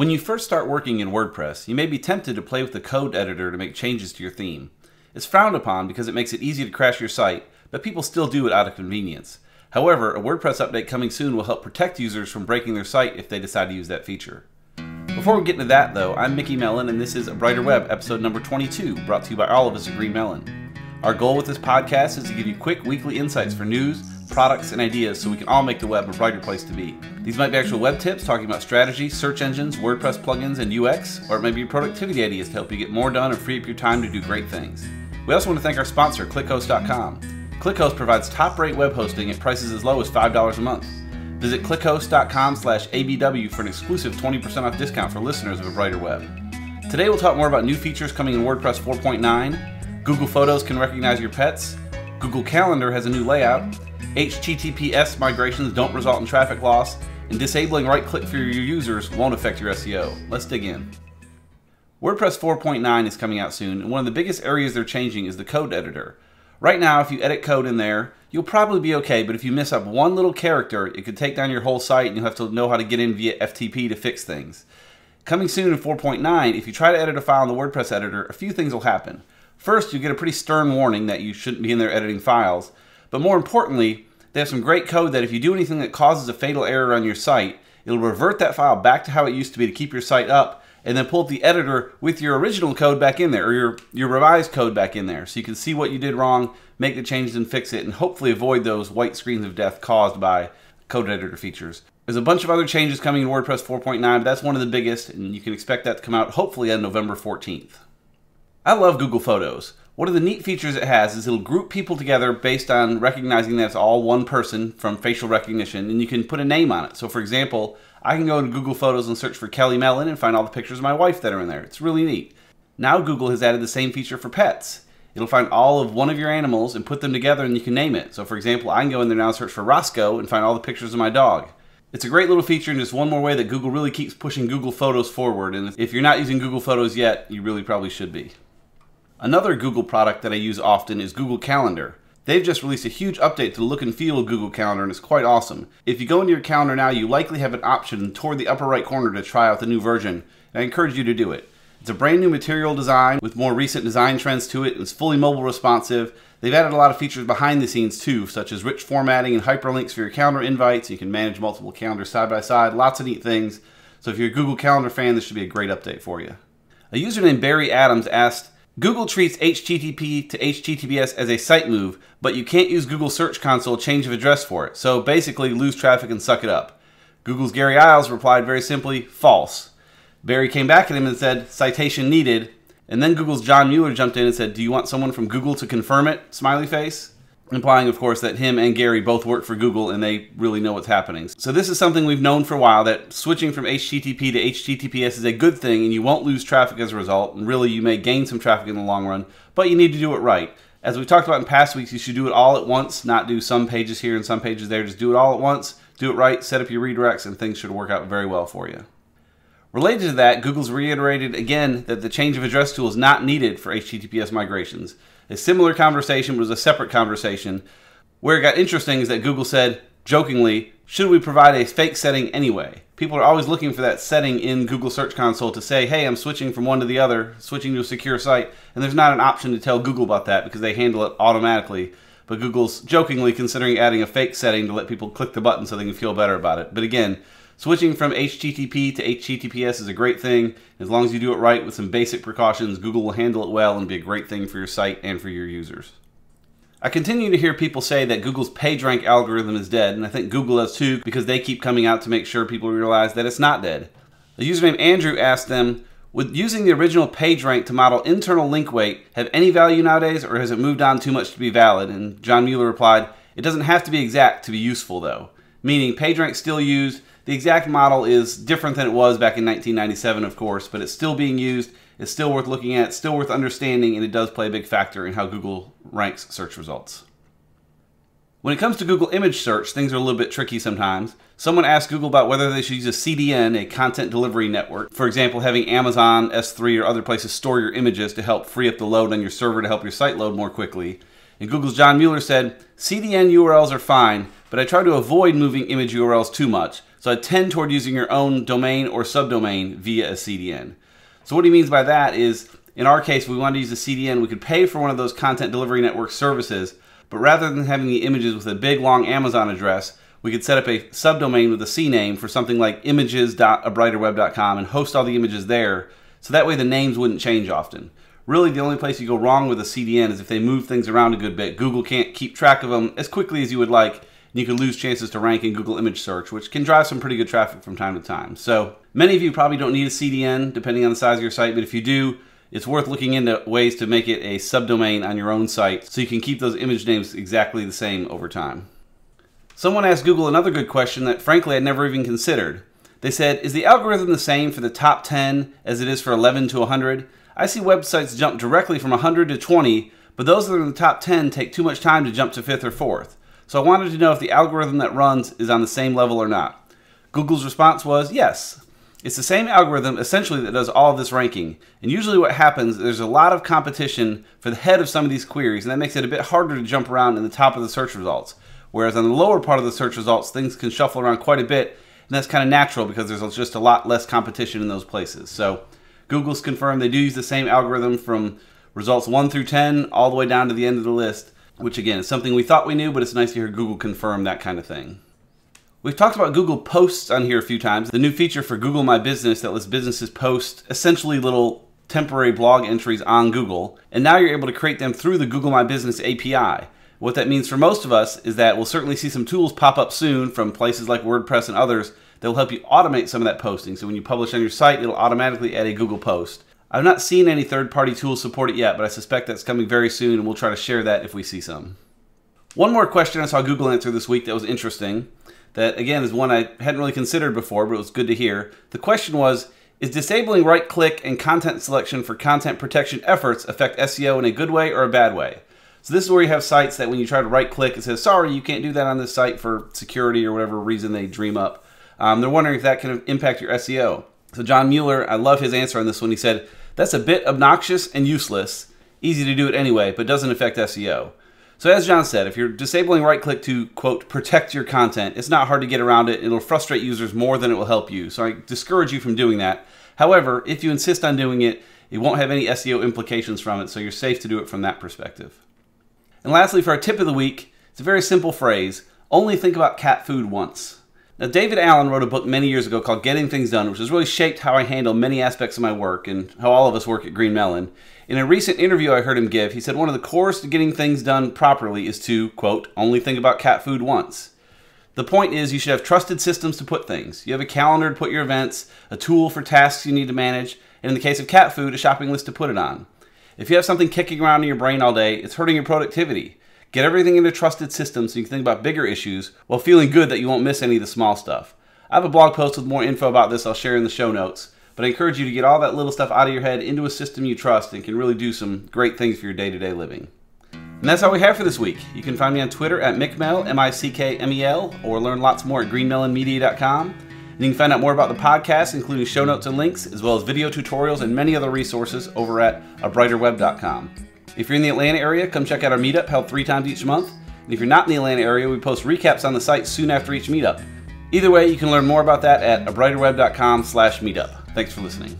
When you first start working in WordPress, you may be tempted to play with the code editor to make changes to your theme. It's frowned upon because it makes it easy to crash your site, but people still do it out of convenience. However, a WordPress update coming soon will help protect users from breaking their site if they decide to use that feature. Before we get into that though, I'm Mickey Mellon and this is A Brighter Web, episode number 22, brought to you by all of us at Green Melon. Our goal with this podcast is to give you quick weekly insights for news, products, and ideas so we can all make the web a brighter place to be. These might be actual web tips talking about strategy, search engines, WordPress plugins, and UX, or it may be productivity ideas to help you get more done and free up your time to do great things. We also want to thank our sponsor, ClickHost.com. ClickHost provides top-rate web hosting at prices as low as $5 a month. Visit clickhost.com/ABW for an exclusive 20% off discount for listeners of A Brighter Web. Today we'll talk more about new features coming in WordPress 4.9, Google Photos can recognize your pets, Google Calendar has a new layout, HTTPS migrations don't result in traffic loss, and disabling right-click for your users won't affect your SEO. Let's dig in. WordPress 4.9 is coming out soon, and one of the biggest areas they're changing is the code editor. Right now, if you edit code in there, you'll probably be okay, but if you mess up one little character, it could take down your whole site, and you'll have to know how to get in via FTP to fix things. Coming soon in 4.9, if you try to edit a file in the WordPress editor, a few things will happen. First, you get a pretty stern warning that you shouldn't be in there editing files. But more importantly, they have some great code that if you do anything that causes a fatal error on your site, it'll revert that file back to how it used to be to keep your site up, and then pull up the editor with your original code back in there, or your revised code back in there, so you can see what you did wrong, make the changes and fix it, and hopefully avoid those white screens of death caused by code editor features. There's a bunch of other changes coming in WordPress 4.9, but that's one of the biggest, and you can expect that to come out hopefully on November 14th. I love Google Photos. One of the neat features it has is it'll group people together based on recognizing that it's all one person from facial recognition, and you can put a name on it. So for example, I can go into Google Photos and search for Kelly Mellon and find all the pictures of my wife that are in there. It's really neat. Now Google has added the same feature for pets. It'll find all of one of your animals and put them together and you can name it. So for example, I can go in there now and search for Roscoe and find all the pictures of my dog. It's a great little feature and just one more way that Google really keeps pushing Google Photos forward. And if you're not using Google Photos yet, you really probably should be. Another Google product that I use often is Google Calendar. They've just released a huge update to the look and feel of Google Calendar and it's quite awesome. If you go into your calendar now, you likely have an option toward the upper right corner to try out the new version, and I encourage you to do it. It's a brand new material design with more recent design trends to it, and it's fully mobile responsive. They've added a lot of features behind the scenes too, such as rich formatting and hyperlinks for your calendar invites. You can manage multiple calendars side by side, lots of neat things. So if you're a Google Calendar fan, this should be a great update for you. A user named Barry Adams asked, Google treats HTTP to HTTPS as a site move, but you can't use Google Search Console change of address for it. So basically lose traffic and suck it up. Google's Gary Isles replied very simply, false. Barry came back at him and said, citation needed. And then Google's John Mueller jumped in and said, do you want someone from Google to confirm it? Smiley face. Implying, of course, that him and Gary both work for Google and they really know what's happening. So this is something we've known for a while, that switching from HTTP to HTTPS is a good thing and you won't lose traffic as a result, and really you may gain some traffic in the long run, but you need to do it right. As we talked about in past weeks, you should do it all at once, not do some pages here and some pages there. Just do it all at once, do it right, set up your redirects, and things should work out very well for you. Related to that, Google's reiterated again that the change of address tool is not needed for HTTPS migrations. A similar conversation was a separate conversation. Where it got interesting is that Google said, jokingly, should we provide a fake setting anyway? People are always looking for that setting in Google Search Console to say, hey, I'm switching from one to the other, switching to a secure site, and there's not an option to tell Google about that because they handle it automatically. But Google's jokingly considering adding a fake setting to let people click the button so they can feel better about it. But again, switching from HTTP to HTTPS is a great thing. As long as you do it right with some basic precautions, Google will handle it well and be a great thing for your site and for your users. I continue to hear people say that Google's PageRank algorithm is dead, and I think Google does too because they keep coming out to make sure people realize that it's not dead. A user named Andrew asked them, would using the original PageRank to model internal link weight have any value nowadays, or has it moved on too much to be valid? And John Mueller replied, it doesn't have to be exact to be useful though. Meaning PageRank still used. The exact model is different than it was back in 1997, of course, but it's still being used, it's still worth looking at, it's still worth understanding, and it does play a big factor in how Google ranks search results. When it comes to Google image search, things are a little bit tricky sometimes. Someone asked Google about whether they should use a CDN, a content delivery network. For example, having Amazon, S3, or other places store your images to help free up the load on your server to help your site load more quickly. And Google's John Mueller said, CDN URLs are fine, but I try to avoid moving image URLs too much. So I tend toward using your own domain or subdomain via a CDN. So what he means by that is, in our case, if we wanted to use a CDN, we could pay for one of those content delivery network services, but rather than having the images with a big long Amazon address, we could set up a subdomain with a CNAME for something like images.abrighterweb.com and host all the images there, so that way the names wouldn't change often. Really, the only place you go wrong with a CDN is if they move things around a good bit. Google can't keep track of them as quickly as you would like, and you could lose chances to rank in Google image search, which can drive some pretty good traffic from time to time. So many of you probably don't need a CDN, depending on the size of your site, but if you do, it's worth looking into ways to make it a subdomain on your own site so you can keep those image names exactly the same over time. Someone asked Google another good question that frankly I'd never even considered. They said, is the algorithm the same for the top 10 as it is for 11 to 100? I see websites jump directly from 100 to 20, but those that are in the top 10 take too much time to jump to 5th or 4th. So I wanted to know if the algorithm that runs is on the same level or not. Google's response was yes. It's the same algorithm essentially that does all of this ranking. And usually what happens, there's a lot of competition for the head of some of these queries, and that makes it a bit harder to jump around in the top of the search results. Whereas on the lower part of the search results, things can shuffle around quite a bit, and that's kind of natural because there's just a lot less competition in those places. So Google's confirmed they do use the same algorithm from results 1 through 10 all the way down to the end of the list, which again is something we thought we knew, but it's nice to hear Google confirm that kind of thing. We've talked about Google Posts on here a few times, the new feature for Google My Business that lets businesses post essentially little temporary blog entries on Google, and now you're able to create them through the Google My Business API. What that means for most of us is that we'll certainly see some tools pop up soon from places like WordPress and others that will help you automate some of that posting. So when you publish on your site, it'll automatically add a Google post. I've not seen any third-party tools support it yet, but I suspect that's coming very soon, and we'll try to share that if we see some. One more question I saw Google answer this week that was interesting, that again is one I hadn't really considered before, but it was good to hear. The question was, is disabling right-click and content selection for content protection efforts affect SEO in a good way or a bad way? So this is where you have sites that when you try to right-click, it says, sorry, you can't do that on this site for security or whatever reason they dream up. They're wondering if that can impact your SEO. So John Mueller, I love his answer on this one. He said, that's a bit obnoxious and useless. Easy to do it anyway, but doesn't affect SEO. So as John said, if you're disabling right-click to, quote, protect your content, it's not hard to get around it. It'll frustrate users more than it will help you. So I discourage you from doing that. However, if you insist on doing it, it won't have any SEO implications from it, so you're safe to do it from that perspective. And lastly, for our tip of the week, it's a very simple phrase, only think about cat food once. Now, David Allen wrote a book many years ago called Getting Things Done, which has really shaped how I handle many aspects of my work and how all of us work at Green Melon. In a recent interview I heard him give, he said one of the cores to getting things done properly is to, quote, only think about cat food once. The point is you should have trusted systems to put things. You have a calendar to put your events, a tool for tasks you need to manage, and in the case of cat food, a shopping list to put it on. If you have something kicking around in your brain all day, it's hurting your productivity. Get everything into trusted systems so you can think about bigger issues while feeling good that you won't miss any of the small stuff. I have a blog post with more info about this I'll share in the show notes, but I encourage you to get all that little stuff out of your head into a system you trust and can really do some great things for your day-to-day living. And that's all we have for this week. You can find me on Twitter at Mickmel, M-I-C-K-M-E-L, or learn lots more at greenmelonmedia.com. And you can find out more about the podcast, including show notes and links, as well as video tutorials and many other resources over at abrighterweb.com. If you're in the Atlanta area, come check out our meetup held 3 times each month. And if you're not in the Atlanta area, we post recaps on the site soon after each meetup. Either way, you can learn more about that at abrighterweb.com/meetup. Thanks for listening.